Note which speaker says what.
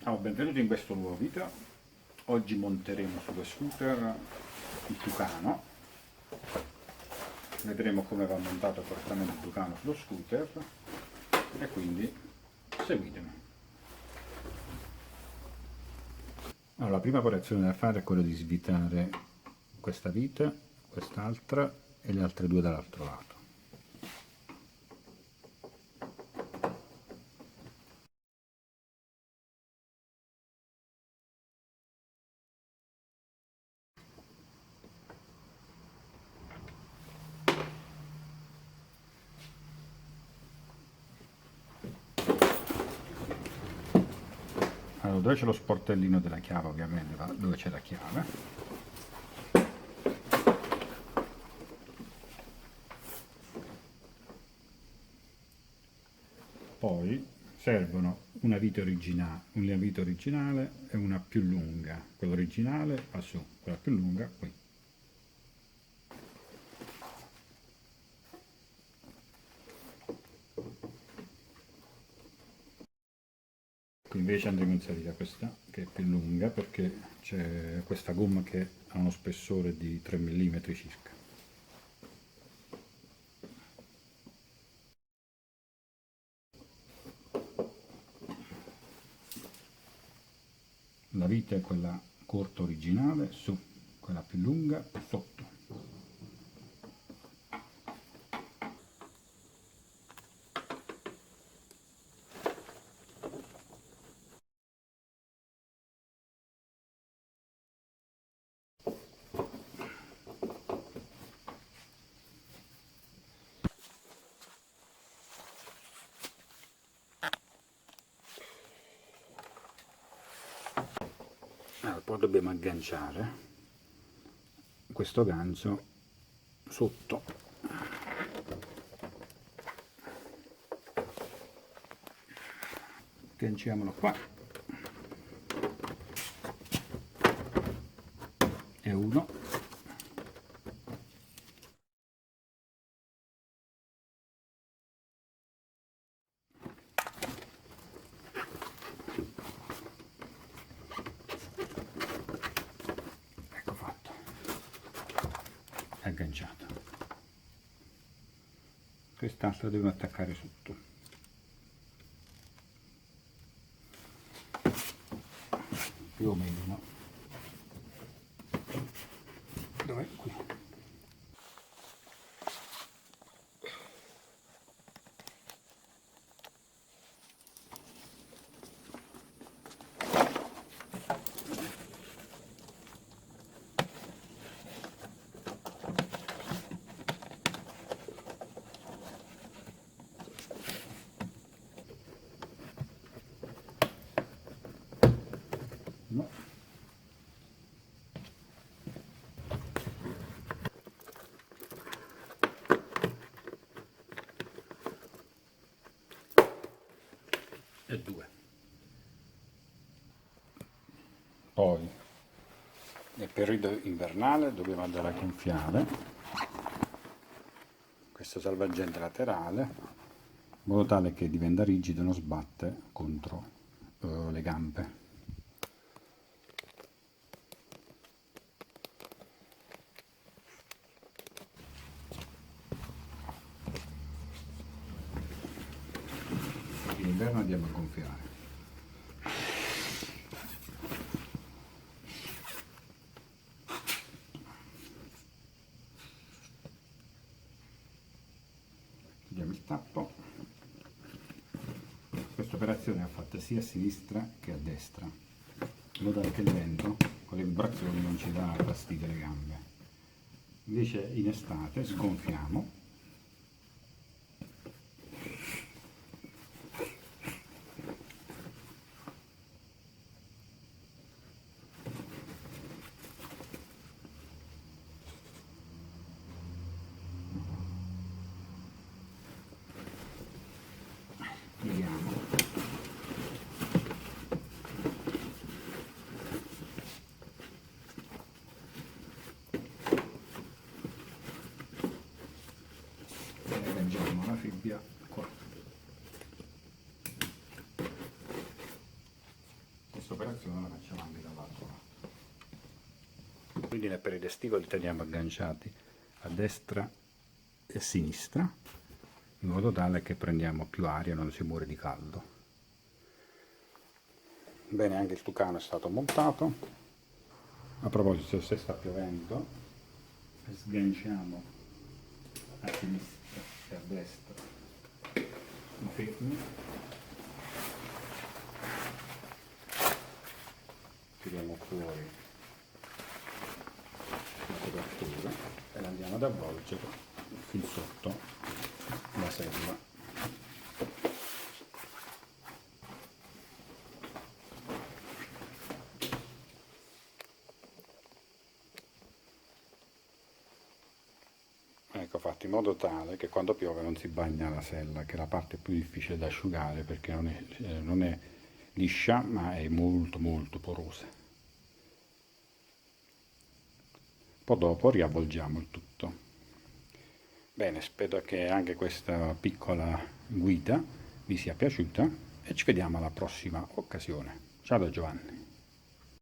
Speaker 1: Ciao, benvenuti in questo nuovo video. Oggi monteremo sullo scooter il Tucano. Vedremo come va montato correttamente il Tucano sullo scooter e quindi seguitemi. Allora, la prima operazione da fare è quella di svitare questa vite, quest'altra e le altre due dall'altro lato. Allora, dove c'è lo sportellino della chiave, ovviamente, dove c'è la chiave. Poi servono una vite originale e una più lunga. Quella originale va su, quella più lunga qui. Qui invece andremo a inserire questa che è più lunga perché c'è questa gomma che ha uno spessore di 3 mm circa. La vite è quella corta originale su, quella più lunga sotto. Allora, poi dobbiamo agganciare questo gancio sotto. Agganciamolo qua e uno. Ecco fatto, agganciato. Quest'altro devo attaccare sotto. Più o meno. Dov'è? Qui. No. E due. Poi nel periodo invernale dobbiamo andare a gonfiare questo salvagente laterale in modo tale che diventa rigido e non sbatte contro le gambe. In inverno andiamo a gonfiare. Chiudiamo il tappo. Questa operazione va fatta sia a sinistra che a destra, in modo tale che il vento con le vibrazioni non ci dà fastidio alle gambe. Invece in estate sgonfiamo pieghiamo. stessa operazione la facciamo anche dall'altro lato. Quindi per i testicoli li teniamo agganciati a destra e a sinistra, in modo tale che prendiamo più aria e non si muore di caldo. Bene, anche il tucano è stato montato. A proposito, se sta piovendo, sganciamo a sinistra e a destra i fermi, tiriamo fuori la copertura e la andiamo ad avvolgere fin sotto la sella. Ecco, fatto in modo tale che quando piove non si bagna la sella, che è la parte più difficile da asciugare perché non è liscia ma è molto molto porosa. Poi dopo riavvolgiamo il tutto. Bene, spero che anche questa piccola guida vi sia piaciuta e ci vediamo alla prossima occasione. Ciao da Giovanni.